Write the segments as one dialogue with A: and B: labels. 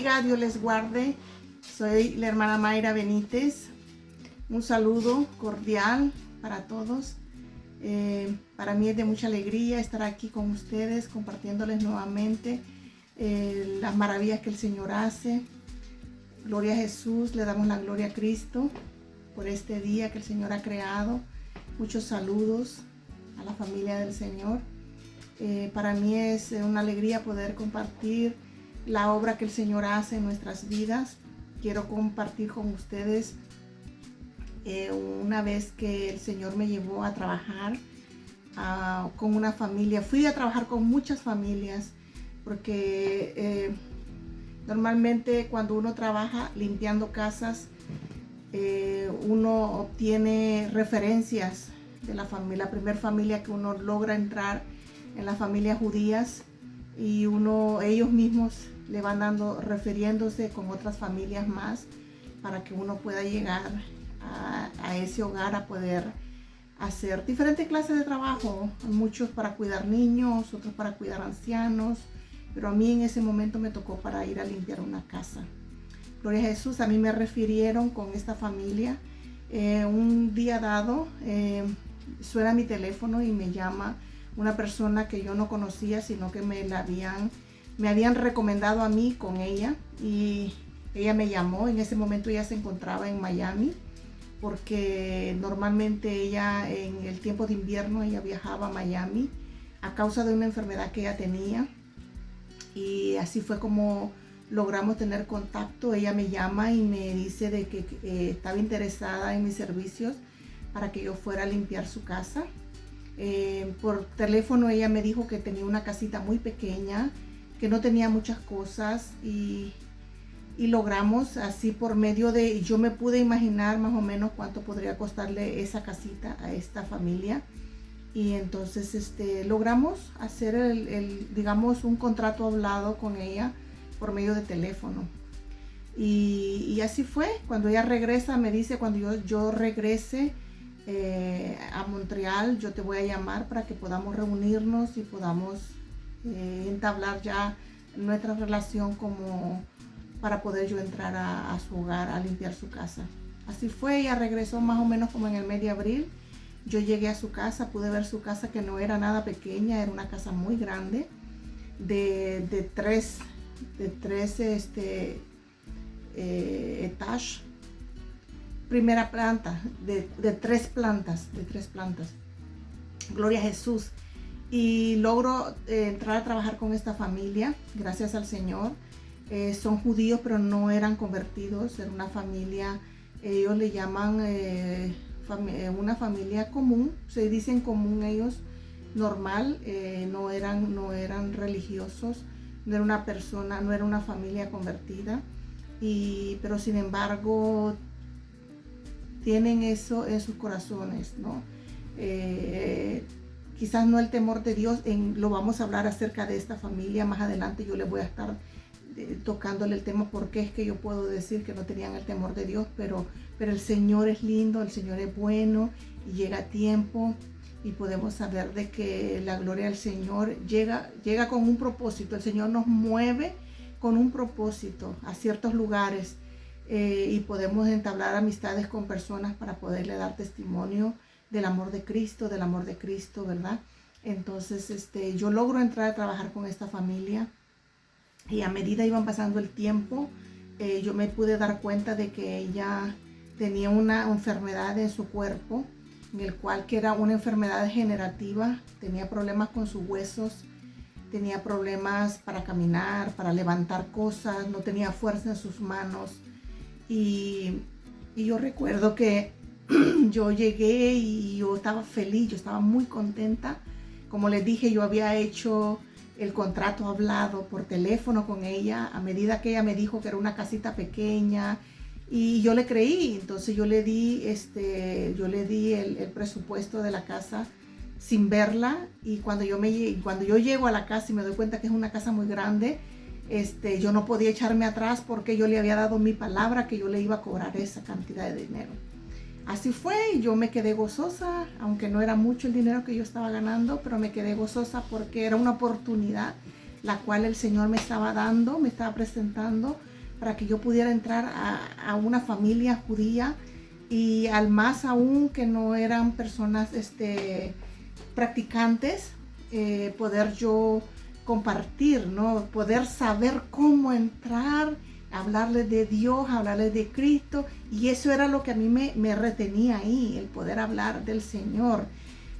A: bendiga, Dios les guarde. Soy la hermana Mayra Benítez. Un saludo cordial para todos. Para mí es de mucha alegría estar aquí con ustedes, compartiéndoles nuevamente las maravillas que el Señor hace. Gloria a Jesús, le damos la gloria a Cristo por este día que el Señor ha creado. Muchos saludos a la familia del Señor. Para mí es una alegría poder compartir la obra que el Señor hace en nuestras vidas. Quiero compartir con ustedes una vez que el Señor me llevó a trabajar con una familia. Fui a trabajar con muchas familias porque normalmente cuando uno trabaja limpiando casas, uno obtiene referencias de la familia. La primera familia que uno logra entrar en las familias judías, y ellos mismos le van refiriéndose con otras familias más para que uno pueda llegar a ese hogar a poder hacer diferentes clases de trabajo. Muchos para cuidar niños, otros para cuidar ancianos, pero a mí en ese momento me tocó para ir a limpiar una casa. Gloria a Jesús. A mí me refirieron con esta familia. Un día dado suena mi teléfono y me llama una persona que yo no conocía, sino que me habían recomendado a mí con ella, y ella me llamó. En ese momento ella se encontraba en Miami, porque normalmente ella en el tiempo de invierno ella viajaba a Miami a causa de una enfermedad que ella tenía, y así fue como logramos tener contacto. Ella me llama y me dice de que estaba interesada en mis servicios para que yo fuera a limpiar su casa. Por teléfono ella me dijo que tenía una casita muy pequeña, que no tenía muchas cosas, y logramos así por medio de, yo me pude imaginar más o menos cuánto podría costarle esa casita a esta familia, y entonces logramos hacer digamos un contrato hablado con ella por medio de teléfono, y así fue. Cuando ella regresa me dice, cuando yo regrese a Montreal, yo te voy a llamar para que podamos reunirnos y podamos entablar ya nuestra relación como para poder yo entrar a su hogar a limpiar su casa. Así fue. Ella regresó más o menos como en el mes de abril. Yo llegué a su casa, pude ver su casa, que no era nada pequeña, era una casa muy grande de tres etages. Primera planta, de tres plantas. Gloria a Jesús. Y logro entrar a trabajar con esta familia, gracias al Señor. Son judíos, pero no eran convertidos. Era una familia, ellos le llaman una familia común, se dicen común ellos, normal. No eran religiosos, no era una familia convertida, pero sin embargo tienen eso en sus corazones, ¿no? Quizás no el temor de Dios. Lo vamos a hablar acerca de esta familia más adelante. Yo les voy a estar tocándole el tema, porque es que yo puedo decir que no tenían el temor de Dios, pero el Señor es lindo, el Señor es bueno, y llega a tiempo, y podemos saber de que la gloria del Señor llega con un propósito. El Señor nos mueve con un propósito a ciertos lugares. Y podemos entablar amistades con personas para poderle dar testimonio del amor de Cristo, ¿verdad? Entonces, yo logro entrar a trabajar con esta familia, y a medida iban pasando el tiempo, yo me pude dar cuenta de que ella tenía una enfermedad en su cuerpo, en el cual que era una enfermedad degenerativa. Tenía problemas con sus huesos, tenía problemas para caminar, para levantar cosas, no tenía fuerza en sus manos. Y yo recuerdo que yo llegué y yo estaba feliz, yo estaba muy contenta. Como les dije, yo había hecho el contrato hablado por teléfono con ella, a medida que ella me dijo que era una casita pequeña, y yo le creí. Entonces yo le di el presupuesto de la casa sin verla, y cuando yo llego a la casa y me doy cuenta que es una casa muy grande, yo no podía echarme atrás, porque yo le había dado mi palabra que yo le iba a cobrar esa cantidad de dinero. Así fue, y yo me quedé gozosa, aunque no era mucho el dinero que yo estaba ganando, pero me quedé gozosa porque era una oportunidad la cual el Señor me estaba dando, me estaba presentando para que yo pudiera entrar a una familia judía, y al más aún que no eran personas practicantes, poder yo compartir, ¿no? Poder saber cómo entrar, hablarles de Dios, hablarles de Cristo, y eso era lo que a mí me retenía ahí, el poder hablar del Señor.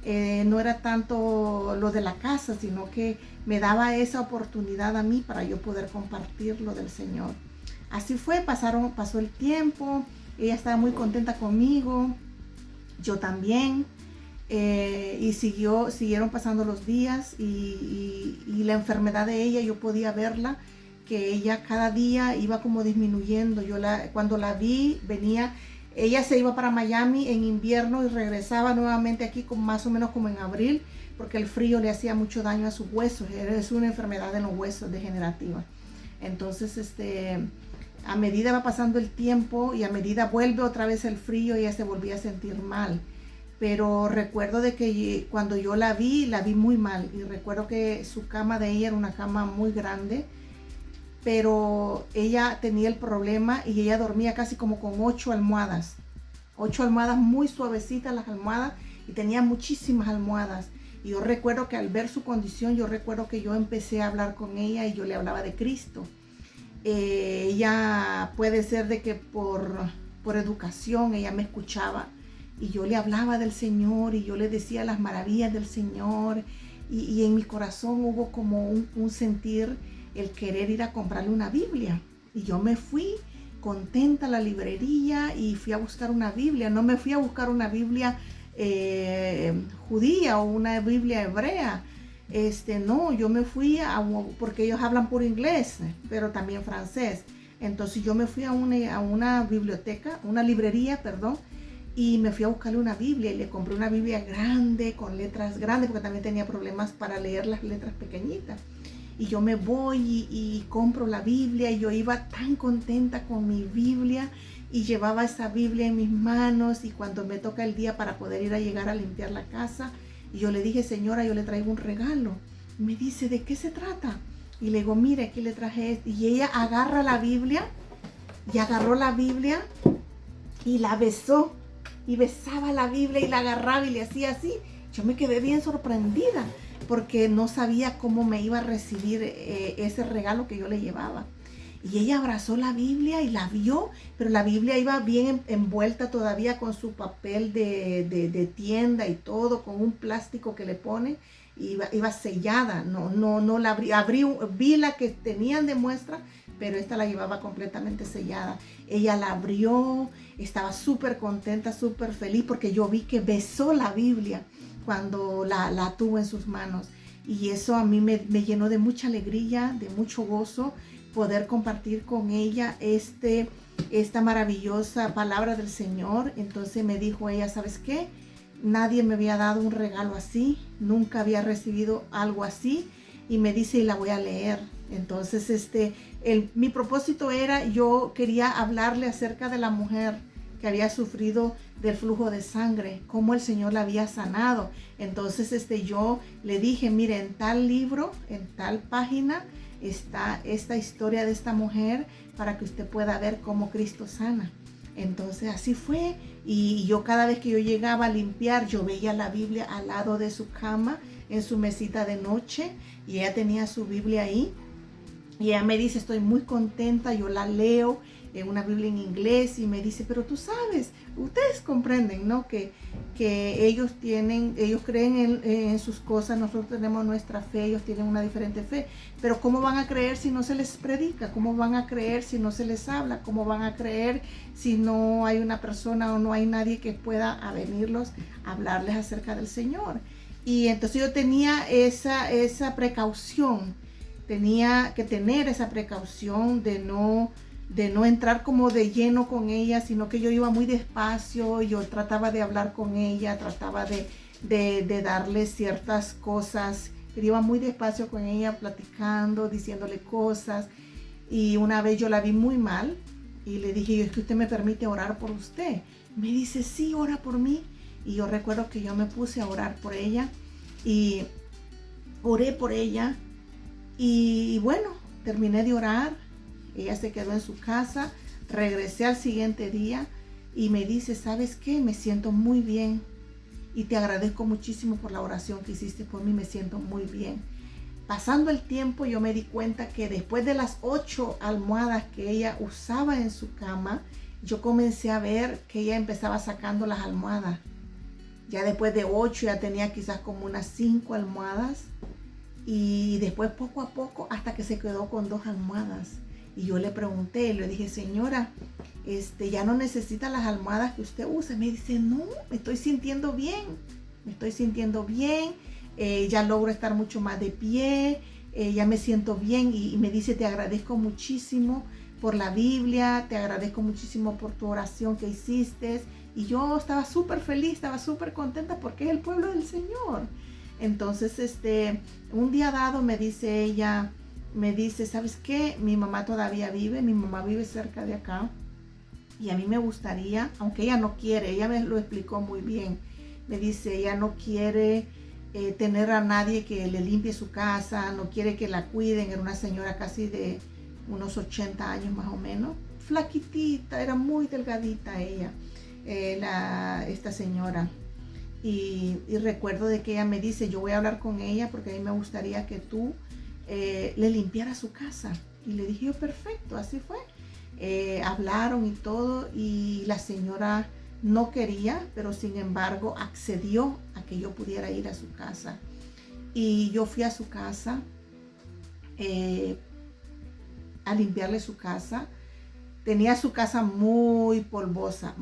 A: No era tanto lo de la casa, sino que me daba esa oportunidad a mí para yo poder compartir lo del Señor. Así fue, pasó el tiempo, ella estaba muy contenta conmigo, yo también, y siguieron pasando los días, y la enfermedad de ella yo podía verla, que ella cada día iba como disminuyendo. Cuando la vi, ella se iba para Miami en invierno y regresaba nuevamente aquí más o menos como en abril, porque el frío le hacía mucho daño a sus huesos. Es una enfermedad en los huesos degenerativa. Entonces, a medida va pasando el tiempo y a medida vuelve otra vez el frío, ella se volvía a sentir mal. Pero recuerdo de que cuando yo la vi muy mal, y recuerdo que su cama de ella era una cama muy grande, pero ella tenía el problema y ella dormía casi como con 8 almohadas. 8 almohadas, muy suavecitas las almohadas, y tenía muchísimas almohadas. Y yo recuerdo que al ver su condición, yo recuerdo que yo empecé a hablar con ella y yo le hablaba de Cristo. Ella puede ser de que por educación ella me escuchaba, y yo le hablaba del Señor y yo le decía las maravillas del Señor, y en mi corazón hubo como un sentir, el querer ir a comprarle una Biblia. Y yo me fui contenta a la librería y fui a buscar una Biblia. No me fui a buscar una Biblia judía o una Biblia hebrea. No, yo me fui porque ellos hablan puro inglés, pero también francés. Entonces yo me fui a una biblioteca, una librería, perdón, y me fui a buscarle una Biblia, y le compré una Biblia grande, con letras grandes, porque también tenía problemas para leer las letras pequeñitas. Y yo me voy y compro la Biblia, y yo iba tan contenta con mi Biblia, y llevaba esa Biblia en mis manos. Y cuando me toca el día para poder llegar a limpiar la casa, y yo le dije: señora, yo le traigo un regalo. Y me dice: ¿de qué se trata? Y le digo: mire, aquí le traje esto. Y ella agarra la Biblia, y agarró la Biblia y la besó, y besaba la Biblia y la agarraba y le hacía así. Yo me quedé bien sorprendida, porque no sabía cómo me iba a recibir ese regalo que yo le llevaba. Y ella abrazó la Biblia y la vio, pero la Biblia iba bien envuelta todavía con su papel de tienda y todo, con un plástico que le pone, iba sellada. No la vi la que tenían de muestra, pero esta la llevaba completamente sellada. Ella la abrió, estaba súper contenta, súper feliz, porque yo vi que besó la Biblia cuando la tuvo en sus manos. Y eso a mí me llenó de mucha alegría, de mucho gozo, poder compartir con ella esta maravillosa palabra del Señor. Entonces me dijo ella: ¿sabes qué? Nadie me había dado un regalo así, nunca había recibido algo así. Y me dice: y la voy a leer. Entonces mi propósito era, yo quería hablarle acerca de la mujer que había sufrido del flujo de sangre, cómo el Señor la había sanado. Entonces yo le dije: mire, en tal libro, en tal página está esta historia de esta mujer, para que usted pueda ver cómo Cristo sana. Entonces así fue, y yo cada vez que yo llegaba a limpiar, yo veía la Biblia al lado de su cama, en su mesita de noche, y ella tenía su Biblia ahí. Y ella me dice: estoy muy contenta, yo la leo en una Biblia en inglés. Y me dice: pero tú sabes, ustedes comprenden, ¿no? Que ellos creen en sus cosas, nosotros tenemos nuestra fe, ellos tienen una diferente fe. Pero ¿cómo van a creer si no se les predica? ¿Cómo van a creer si no se les habla? ¿Cómo van a creer si no hay una persona o no hay nadie que pueda venirlos a hablarles acerca del Señor? Y entonces yo tenía esa precaución. Tenía que tener esa precaución de no entrar como de lleno con ella, sino que yo iba muy despacio. Yo trataba de hablar con ella, trataba de darle ciertas cosas, pero iba muy despacio con ella, platicando, diciéndole cosas. Y una vez yo la vi muy mal y le dije: ¿es que usted me permite orar por usted? Me dice: sí, ora por mí. Y yo recuerdo que yo me puse a orar por ella y oré por ella. Y bueno, terminé de orar, Ella se quedó en su casa, regresé al siguiente día y me dice, ¿sabes qué? Me siento muy bien y te agradezco muchísimo por la oración que hiciste por mí, me siento muy bien. Pasando el tiempo yo me di cuenta que después de las 8 almohadas que ella usaba en su cama, yo comencé a ver que ella empezaba sacando las almohadas. Ya después de 8 ya tenía quizás como unas 5 almohadas y después poco a poco hasta que se quedó con 2 almohadas. Y yo le pregunté, le dije, señora, ya no necesita las almohadas que usted usa. Me dice, no, me estoy sintiendo bien, ya logro estar mucho más de pie, ya me siento bien y me dice, te agradezco muchísimo por la Biblia, te agradezco muchísimo por tu oración que hiciste. Y yo estaba súper feliz, estaba súper contenta porque es el pueblo del Señor. Entonces, un día dado me dice ella, ¿sabes qué? Mi mamá todavía vive, mi mamá vive cerca de acá. Y a mí me gustaría, aunque ella no quiere, ella me lo explicó muy bien. Me dice, ella no quiere tener a nadie que le limpie su casa, no quiere que la cuiden. Era una señora casi de unos 80 años más o menos. Flaquitita, era muy delgadita ella, esta señora. Y recuerdo de que ella me dice, yo voy a hablar con ella porque a mí me gustaría que tú le limpiaras su casa. Y le dije yo, perfecto, así fue. Hablaron y todo y la señora no quería, pero sin embargo accedió a que yo pudiera ir a su casa. Y yo fui a su casa a limpiarle su casa. Tenía su casa muy polvosa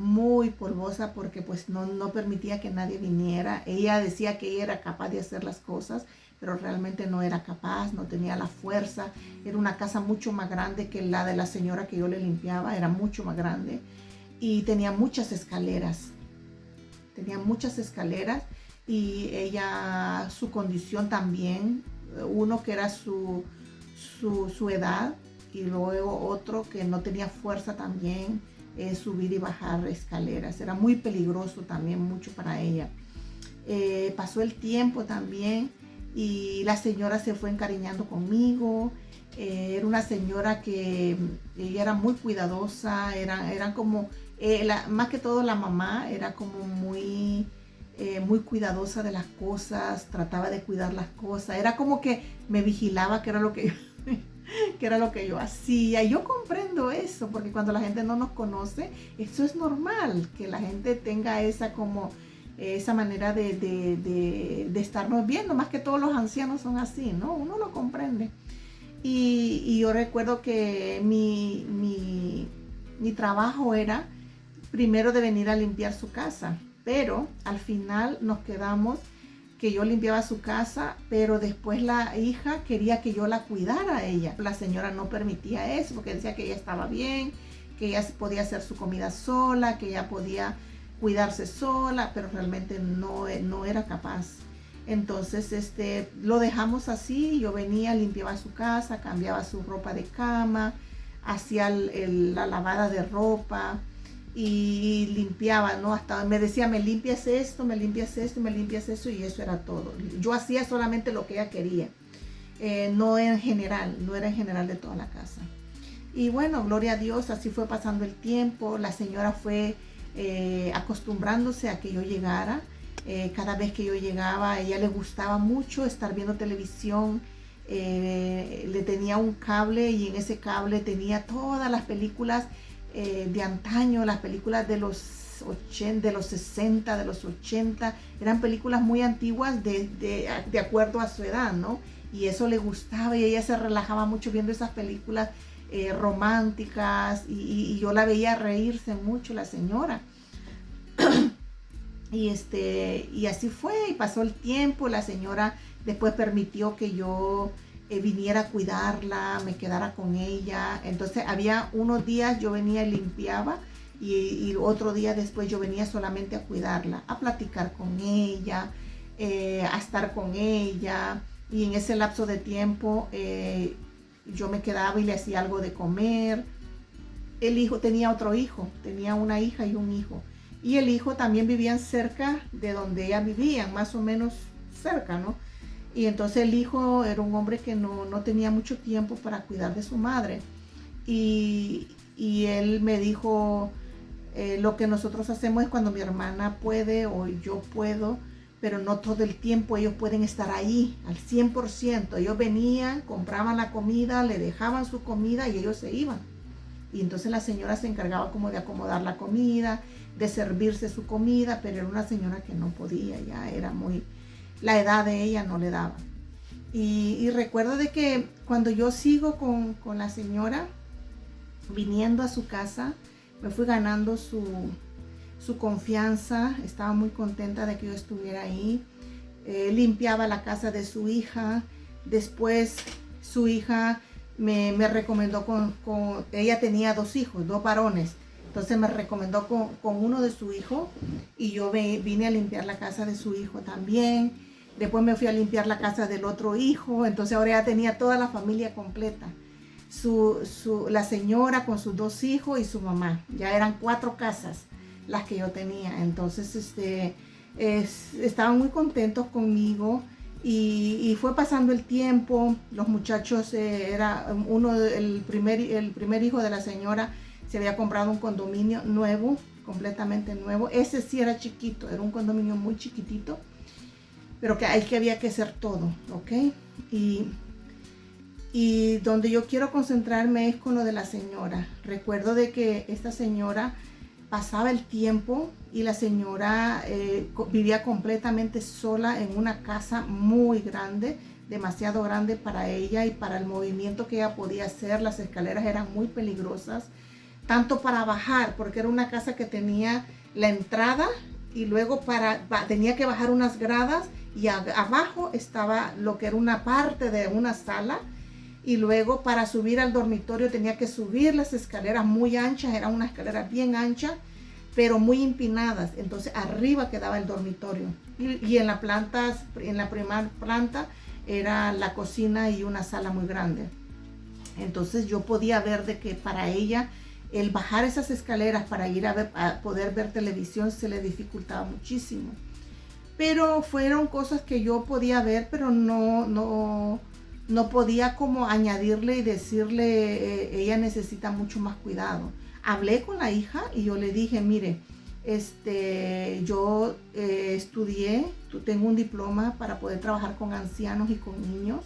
A: porque pues no permitía que nadie viniera. Ella decía que ella era capaz de hacer las cosas, pero realmente no era capaz, no tenía la fuerza. Era una casa mucho más grande que la de la señora que yo le limpiaba, era mucho más grande. Y tenía muchas escaleras. Y ella, su condición también, uno que era su edad, y luego otro que no tenía fuerza también, subir y bajar escaleras. Era muy peligroso también, mucho para ella. Pasó el tiempo también y la señora se fue encariñando conmigo. Era una señora que ella era muy cuidadosa, eran como, más que todo la mamá, era como muy cuidadosa de las cosas, trataba de cuidar las cosas. Era como que me vigilaba, que era lo que yo hacía. Y yo comprendo eso, porque cuando la gente no nos conoce, eso es normal, que la gente tenga esa manera de estarnos viendo, más que todos los ancianos son así, ¿no? Uno lo comprende. Y yo recuerdo que mi trabajo era primero de venir a limpiar su casa, pero al final nos quedamos que yo limpiaba su casa, pero después la hija quería que yo la cuidara a ella. La señora no permitía eso porque decía que ella estaba bien, que ella podía hacer su comida sola, que ella podía cuidarse sola, pero realmente no era capaz. Entonces lo dejamos así. Yo venía, limpiaba su casa, cambiaba su ropa de cama, hacía la lavada de ropa y limpiaba, ¿no? Hasta me decía, me limpias esto, y eso era todo. Yo hacía solamente lo que ella quería, no era en general de toda la casa. Y bueno, gloria a Dios, así fue pasando el tiempo. La señora fue acostumbrándose a que yo llegara. Cada vez que yo llegaba, a ella le gustaba mucho estar viendo televisión. Le tenía un cable y en ese cable tenía todas las películas de antaño, las películas de los 80, de los 60, de los 80. Eran películas muy antiguas de acuerdo a su edad, ¿no? Y eso le gustaba y ella se relajaba mucho viendo esas películas románticas y yo la veía reírse mucho, la señora. Y así fue, y pasó el tiempo. La señora después permitió que yo viniera a cuidarla, me quedara con ella. Entonces había unos días yo venía y limpiaba y otro día después yo venía solamente a cuidarla, a platicar con ella, a estar con ella. Y en ese lapso de tiempo yo me quedaba y le hacía algo de comer. El hijo tenía otro hijo, tenía una hija y un hijo. Y el hijo también vivían cerca de donde ella vivía, más o menos cerca, ¿no? Y entonces el hijo era un hombre que no tenía mucho tiempo para cuidar de su madre. y él me dijo, lo que nosotros hacemos es cuando mi hermana puede o yo puedo, pero no todo el tiempo ellos pueden estar ahí al 100%. Ellos venían, compraban la comida, le dejaban su comida y ellos se iban. Y entonces la señora se encargaba como de acomodar la comida, de servirse su comida, pero era una señora que no podía, ya era muy, la edad de ella no le daba. Y recuerdo de que cuando yo sigo con la señora, viniendo a su casa, me fui ganando su confianza, estaba muy contenta de que yo estuviera ahí. Limpiaba la casa de su hija, después su hija me recomendó ella tenía 2 hijos, 2 varones, entonces me recomendó con uno de su hijo y yo vine a limpiar la casa de su hijo también. Después me fui a limpiar la casa del otro hijo, entonces ahora ya tenía toda la familia completa. La señora con sus 2 hijos y su mamá, ya eran 4 casas las que yo tenía. Entonces estaban muy contentos conmigo y fue pasando el tiempo. Los muchachos, el primer hijo de la señora se había comprado un condominio nuevo, completamente nuevo. Ese sí era chiquito, era un condominio muy chiquitito, pero que había que hacer todo, ¿ok? Y donde yo quiero concentrarme es con lo de la señora. Recuerdo de que esta señora pasaba el tiempo y la señora vivía completamente sola en una casa muy grande, demasiado grande para ella y para el movimiento que ella podía hacer. Las escaleras eran muy peligrosas, tanto para bajar, porque era una casa que tenía la entrada y luego tenía que bajar unas gradas y abajo estaba lo que era una parte de una sala. Y luego para subir al dormitorio tenía que subir las escaleras muy anchas, eran unas escaleras bien anchas, pero muy empinadas. Entonces arriba quedaba el dormitorio. Y en la primera planta era la cocina y una sala muy grande. Entonces yo podía ver de que para ella el bajar esas escaleras para ir a poder ver televisión se le dificultaba muchísimo. Pero fueron cosas que yo podía ver, pero no podía como añadirle y decirle, ella necesita mucho más cuidado. Hablé con la hija y yo le dije, mire, yo estudié, tengo un diploma para poder trabajar con ancianos y con niños.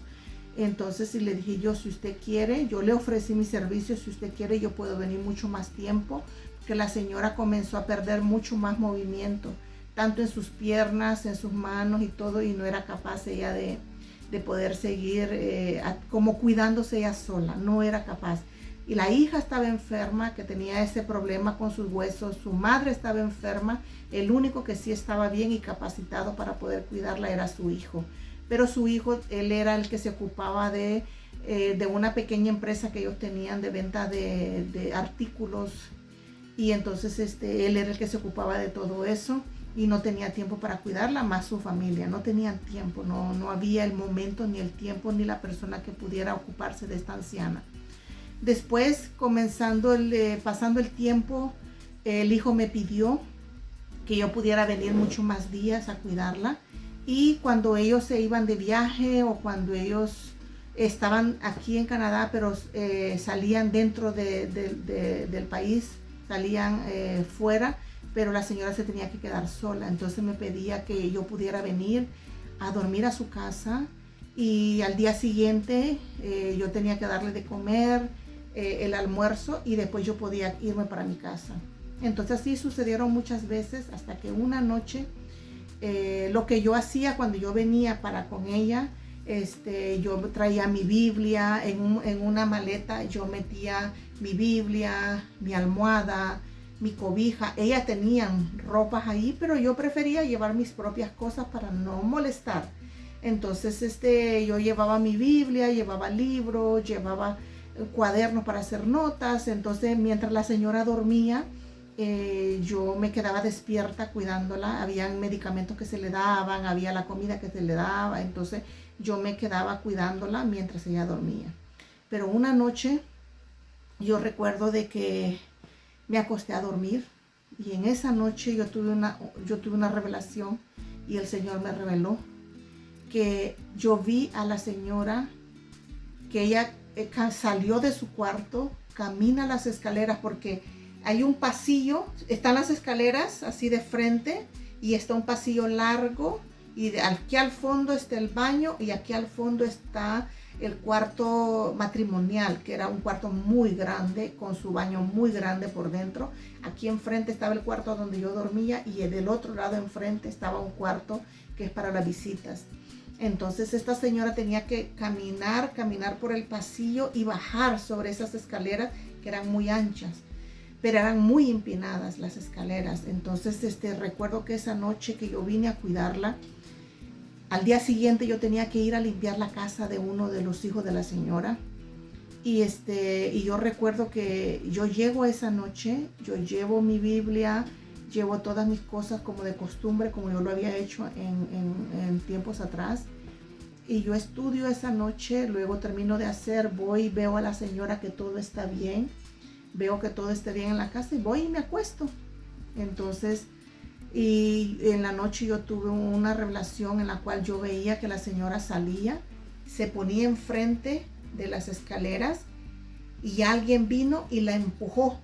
A: Entonces le dije yo, si usted quiere, yo le ofrecí mi servicio, si usted quiere yo puedo venir mucho más tiempo, que la señora comenzó a perder mucho más movimiento, tanto en sus piernas, en sus manos y todo, y no era capaz ella de poder seguir como cuidándose ella sola, no era capaz. Y la hija estaba enferma, que tenía ese problema con sus huesos, su madre estaba enferma, el único que sí estaba bien y capacitado para poder cuidarla era su hijo. Pero su hijo, él era el que se ocupaba de una pequeña empresa que ellos tenían de venta de artículos, y entonces él era el que se ocupaba de todo eso. Y no tenía tiempo para cuidarla, más su familia, no tenían tiempo, no había el momento, ni el tiempo, ni la persona que pudiera ocuparse de esta anciana. Después, pasando el tiempo, el hijo me pidió que yo pudiera venir mucho más días a cuidarla, y cuando ellos se iban de viaje o cuando ellos estaban aquí en Canadá, pero salían dentro del país, salían fuera, pero la señora se tenía que quedar sola. Entonces me pedía que yo pudiera venir a dormir a su casa, y al día siguiente yo tenía que darle de comer, el almuerzo, y después yo podía irme para mi casa. Entonces así sucedieron muchas veces, hasta que una noche lo que yo hacía cuando yo venía para con ella, yo traía mi Biblia en una maleta, yo metía mi Biblia, mi almohada, mi cobija. Ella tenía ropas ahí, pero yo prefería llevar mis propias cosas para no molestar. Entonces yo llevaba mi Biblia, llevaba libros, llevaba cuadernos para hacer notas. Entonces mientras la señora dormía, yo me quedaba despierta cuidándola. Habían medicamentos que se le daban, había la comida que se le daba, entonces yo me quedaba cuidándola mientras ella dormía. Pero una noche yo recuerdo de que me acosté a dormir, y en esa noche yo tuve una revelación, y el Señor me reveló que yo vi a la señora, que ella salió de su cuarto, camina las escaleras porque hay un pasillo, están las escaleras así de frente y está un pasillo largo y aquí al fondo está el baño y aquí al fondo está el cuarto matrimonial, que era un cuarto muy grande con su baño muy grande por dentro. Aquí enfrente estaba el cuarto donde yo dormía y del otro lado enfrente estaba un cuarto que es para las visitas. Entonces esta señora tenía que caminar por el pasillo y bajar sobre esas escaleras que eran muy anchas, pero eran muy empinadas las escaleras. Entonces recuerdo que esa noche que yo vine a cuidarla, al día siguiente yo tenía que ir a limpiar la casa de uno de los hijos de la señora. Y yo recuerdo que yo llego esa noche, yo llevo mi Biblia, llevo todas mis cosas como de costumbre, como yo lo había hecho en tiempos atrás. Y yo estudio esa noche, luego termino de hacer, voy, veo a la señora que todo está bien, veo que todo está bien en la casa y voy y me acuesto. Entonces, y en la noche yo tuve una revelación en la cual yo veía que la señora salía, se ponía enfrente de las escaleras y alguien vino y la empujó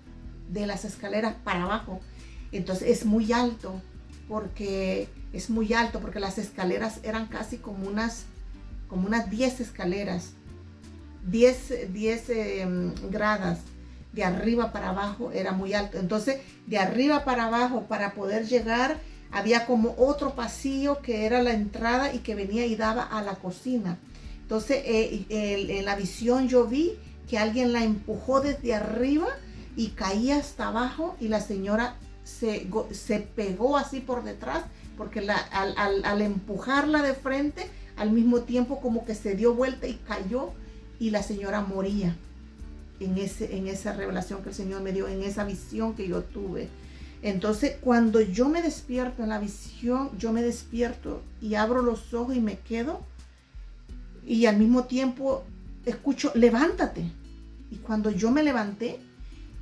A: de las escaleras para abajo. Entonces es muy alto porque las escaleras eran casi como unas 10 escaleras, 10 gradas. De arriba para abajo era muy alto. Entonces de arriba para abajo, para poder llegar, había como otro pasillo que era la entrada y que venía y daba a la cocina. Entonces en la visión yo vi que alguien la empujó desde arriba y caía hasta abajo y la señora se pegó así por detrás porque al empujarla de frente, al mismo tiempo como que se dio vuelta y cayó y la señora moría. En esa revelación que el Señor me dio, en esa visión que yo tuve. Entonces, cuando yo me despierto en la visión, yo me despierto y abro los ojos y me quedo. Y al mismo tiempo escucho, levántate. Y cuando yo me levanté,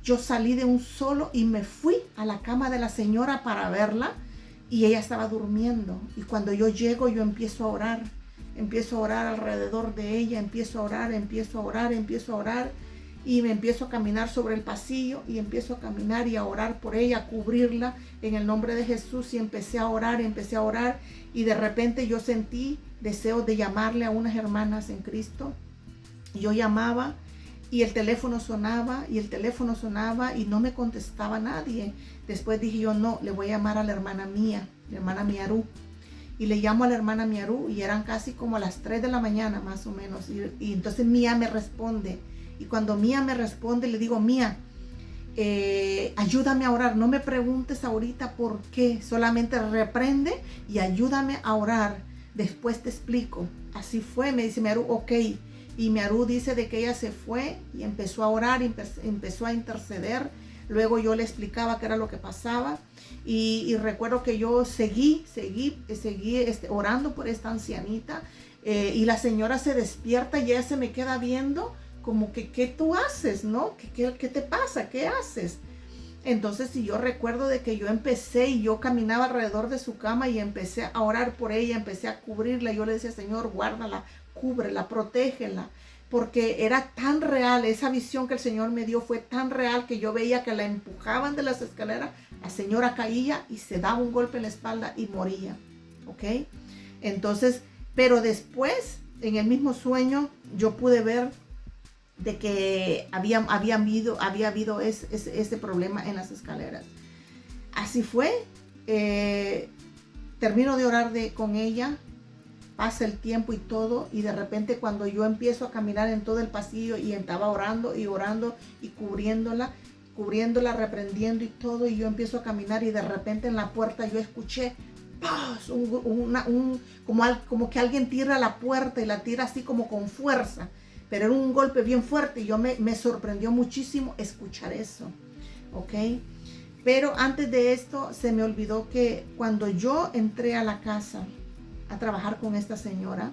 A: yo salí de un solo y me fui a la cama de la señora para verla. Y ella estaba durmiendo. Y cuando yo llego, yo empiezo a orar. Empiezo a orar alrededor de ella. Empiezo a orar. Y me empiezo a caminar sobre el pasillo y empiezo a caminar y a orar por ella, a cubrirla en el nombre de Jesús. Y empecé a orar y de repente yo sentí deseo de llamarle a unas hermanas en Cristo. Yo llamaba y el teléfono sonaba y no me contestaba nadie. Después dije yo, no, le voy a llamar a la hermana Miarú. Y le llamo a la hermana Miarú y eran casi como a las 3 de la mañana más o menos. Y entonces Mía me responde. Y cuando Mía me responde, le digo, Mía, ayúdame a orar. No me preguntes ahorita por qué. Solamente reprende y ayúdame a orar. Después te explico. Así fue. Me dice Miarú, ok. Y Miarú dice de que ella se fue y empezó a orar, empezó a interceder. Luego yo le explicaba qué era lo que pasaba. Y recuerdo que yo seguí orando por esta ancianita. Y la señora se despierta y ella se me queda viendo. Como que, ¿qué tú haces? ¿No? ¿Qué te pasa? ¿Qué haces? Entonces, si yo recuerdo de que yo empecé y yo caminaba alrededor de su cama y empecé a orar por ella, empecé a cubrirla. Yo le decía, Señor, guárdala, cúbrela, protégela. Porque era tan real, esa visión que el Señor me dio fue tan real que yo veía que la empujaban de las escaleras, la señora caía y se daba un golpe en la espalda y moría. ¿Ok? Entonces, pero después, en el mismo sueño, yo pude ver de que había habido ese problema en las escaleras. Así fue. Termino de orar con ella, pasa el tiempo y todo, y de repente cuando yo empiezo a caminar en todo el pasillo y estaba orando y cubriéndola, reprendiendo y todo, y yo empiezo a caminar y de repente en la puerta yo escuché ¡paz! Como que alguien tira la puerta y la tira así como con fuerza. Pero era un golpe bien fuerte y yo me sorprendió muchísimo escuchar eso, ¿ok? Pero antes de esto se me olvidó que cuando yo entré a la casa a trabajar con esta señora,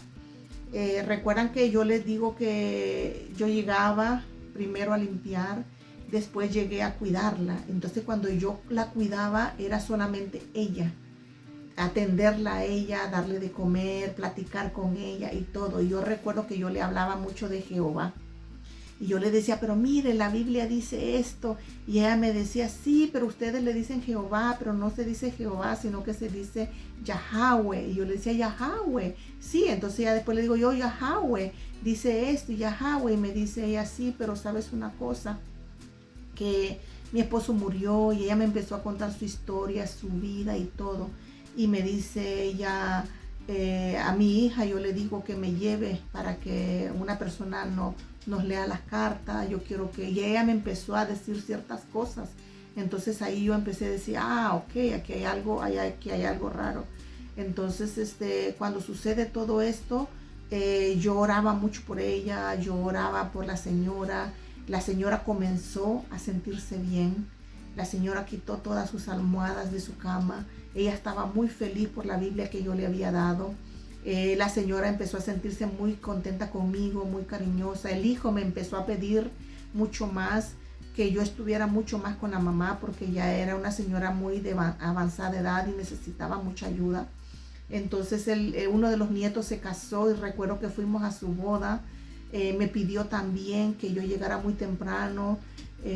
A: recuerdan que yo les digo que yo llegaba primero a limpiar, después llegué a cuidarla. Entonces cuando yo la cuidaba era solamente ella. Atenderla a ella, darle de comer, platicar con ella y todo. Y yo recuerdo que yo le hablaba mucho de Jehová. Y yo le decía, pero mire, la Biblia dice esto. Y ella me decía, sí, pero ustedes le dicen Jehová, pero no se dice Jehová, sino que se dice Yahweh. Y yo le decía, Yahweh. Sí, entonces ya después le digo yo, Yahweh, dice esto, y Yahweh. Y me dice ella, sí, pero sabes una cosa, que mi esposo murió, y ella me empezó a contar su historia, su vida y todo. Y me dice ella, a mi hija yo le digo que me lleve para que una persona nos lea las cartas, yo quiero que... Y ella me empezó a decir ciertas cosas. Entonces ahí yo empecé a decir, ok, aquí hay algo raro. Entonces cuando sucede todo esto, yo oraba mucho por ella, yo oraba por la señora. La señora comenzó a sentirse bien. La señora quitó todas sus almohadas de su cama. Ella estaba muy feliz por la Biblia que yo le había dado. La señora empezó a sentirse muy contenta conmigo, muy cariñosa. El hijo me empezó a pedir mucho más, que yo estuviera mucho más con la mamá, porque ya era una señora muy de avanzada edad y necesitaba mucha ayuda. Entonces uno de los nietos se casó y recuerdo que fuimos a su boda. Me pidió también que yo llegara muy temprano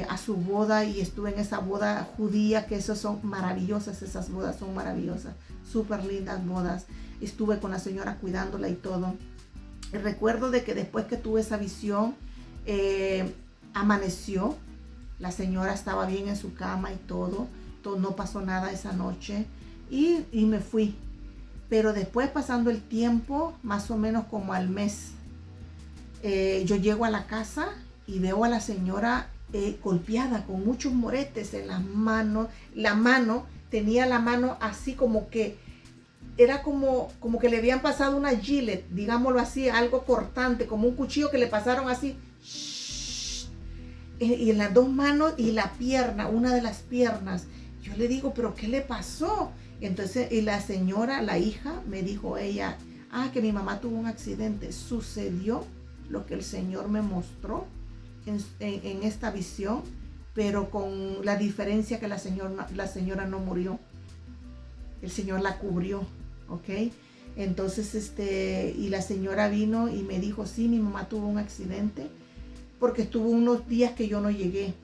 A: a su boda, y estuve en esa boda judía, que esas son maravillosas, esas bodas son maravillosas, súper lindas bodas. Estuve con la señora cuidándola y todo. Y recuerdo de que después que tuve esa visión, amaneció, la señora estaba bien en su cama y todo no pasó nada esa noche, y me fui. Pero después, pasando el tiempo, más o menos como al mes, yo llego a la casa y veo a la señora golpeada con muchos moretes en las manos. Tenía la mano así como que era como que le habían pasado una gilet, digámoslo así, algo cortante, como un cuchillo que le pasaron así. Y en las dos manos y la pierna, una de las piernas. Yo le digo, ¿pero qué le pasó? Entonces, y la señora, la hija, me dijo ella, que mi mamá tuvo un accidente. Sucedió lo que el Señor me mostró en esta visión, pero con la diferencia que la señora no murió. El Señor la cubrió, ¿ok? Entonces, y la señora vino y me dijo, sí, mi mamá tuvo un accidente, porque estuvo unos días que yo no llegué.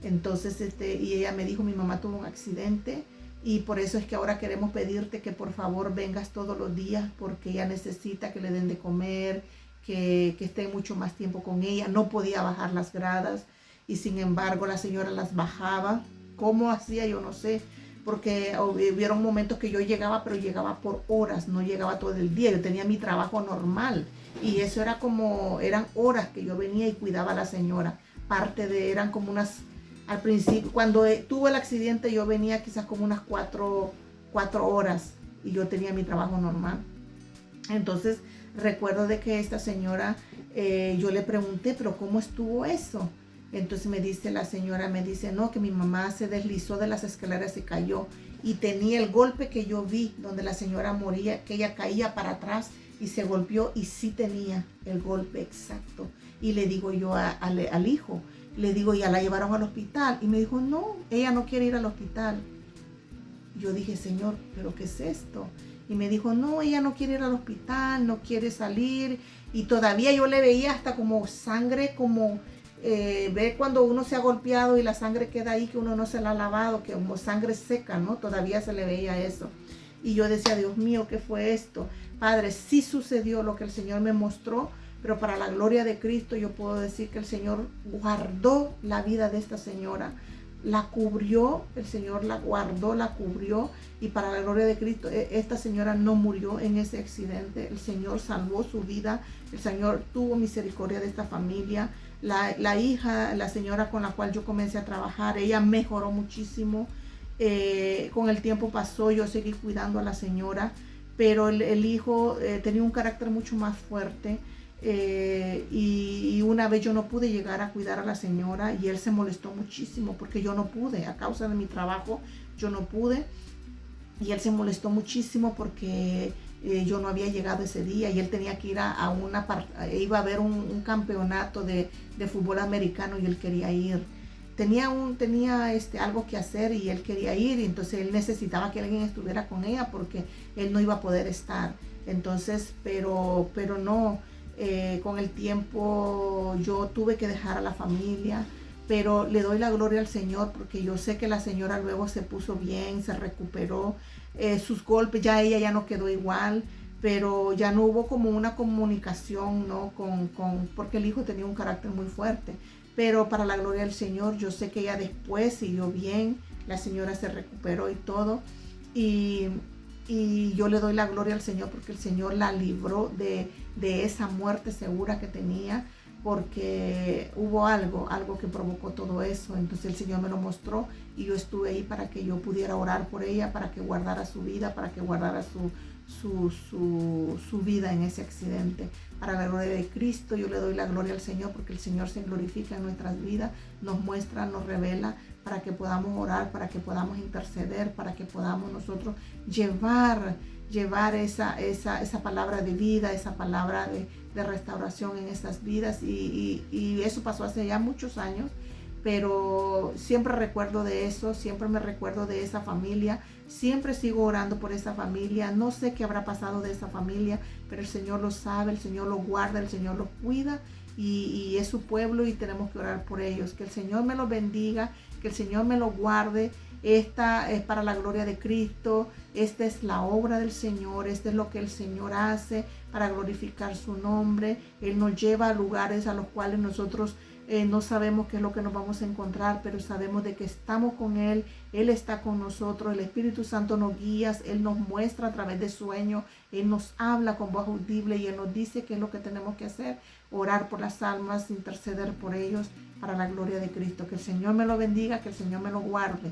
A: Entonces, y ella me dijo, mi mamá tuvo un accidente, y por eso es que ahora queremos pedirte que por favor vengas todos los días, porque ella necesita que le den de comer, que esté mucho más tiempo con ella. No podía bajar las gradas, y sin embargo la señora las bajaba. ¿Cómo hacía? Yo no sé, porque hubieron momentos que yo llegaba, pero llegaba por horas, no llegaba todo el día. Yo tenía mi trabajo normal, y eso eran horas que yo venía y cuidaba a la señora. Eran como unas, al principio, cuando tuvo el accidente, yo venía quizás como unas 4 horas, y yo tenía mi trabajo normal. Entonces, recuerdo de que esta señora, yo le pregunté, pero ¿cómo estuvo eso? Entonces la señora me dice, no, que mi mamá se deslizó de las escaleras y cayó, y tenía el golpe que yo vi, donde la señora moría, que ella caía para atrás y se golpeó, y sí tenía el golpe exacto. Y le digo yo al hijo, le digo, ya la llevaron al hospital, y me dijo, no, ella no quiere ir al hospital. Yo dije, Señor, ¿pero qué es esto? Y me dijo, no, ella no quiere ir al hospital, no quiere salir. Y todavía yo le veía hasta como sangre, como ve cuando uno se ha golpeado y la sangre queda ahí, que uno no se la ha lavado, que como sangre seca, ¿no? Todavía se le veía eso. Y yo decía, Dios mío, ¿qué fue esto? Padre, sí sucedió lo que el Señor me mostró, pero para la gloria de Cristo yo puedo decir que el Señor guardó la vida de esta señora. La cubrió, el Señor la guardó, la cubrió, y para la gloria de Cristo, esta señora no murió en ese accidente. El Señor salvó su vida, el Señor tuvo misericordia de esta familia. La hija, la señora con la cual yo comencé a trabajar, ella mejoró muchísimo. Con el tiempo pasó, yo seguí cuidando a la señora, pero el hijo tenía un carácter mucho más fuerte. Y una vez yo no pude llegar a cuidar a la señora, y él se molestó muchísimo porque yo no pude, a causa de mi trabajo yo no pude, y él se molestó muchísimo porque yo no había llegado ese día, y él tenía que ir iba a haber un campeonato de fútbol americano, y él quería ir. Tenía algo que hacer, y él quería ir, y entonces él necesitaba que alguien estuviera con ella porque él no iba a poder estar. Entonces, pero no. Con el tiempo yo tuve que dejar a la familia, pero le doy la gloria al Señor porque yo sé que la señora luego se puso bien, se recuperó. Sus golpes, ya ella ya no quedó igual, pero ya no hubo como una comunicación, ¿no? Porque el hijo tenía un carácter muy fuerte. Pero para la gloria del Señor, yo sé que ella después siguió bien, la señora se recuperó y todo. Y, y yo le doy la gloria al Señor porque el Señor la libró de esa muerte segura que tenía, porque hubo algo que provocó todo eso. Entonces el Señor me lo mostró y yo estuve ahí para que yo pudiera orar por ella, para que guardara su vida, para que guardara su vida en ese accidente. Para la gloria de Cristo, yo le doy la gloria al Señor porque el Señor se glorifica en nuestras vidas, nos muestra, nos revela, para que podamos orar, para que podamos interceder, para que podamos nosotros llevar esa palabra de vida, esa palabra de restauración en esas vidas. Y eso pasó hace ya muchos años, pero siempre recuerdo de eso, siempre me recuerdo de esa familia, siempre sigo orando por esa familia. No sé qué habrá pasado de esa familia, pero el Señor lo sabe, el Señor lo guarda, el Señor lo cuida y es su pueblo y tenemos que orar por ellos. Que el Señor me los bendiga, que el Señor me lo guarde. Esta es para la gloria de Cristo, esta es la obra del Señor, este es lo que el Señor hace para glorificar su nombre. Él nos lleva a lugares a los cuales nosotros no sabemos qué es lo que nos vamos a encontrar, pero sabemos de que estamos con Él, Él está con nosotros, el Espíritu Santo nos guía, Él nos muestra a través de sueños, Él nos habla con voz audible y Él nos dice qué es lo que tenemos que hacer, orar por las almas, interceder por ellos para la gloria de Cristo. Que el Señor me lo bendiga, que el Señor me lo guarde.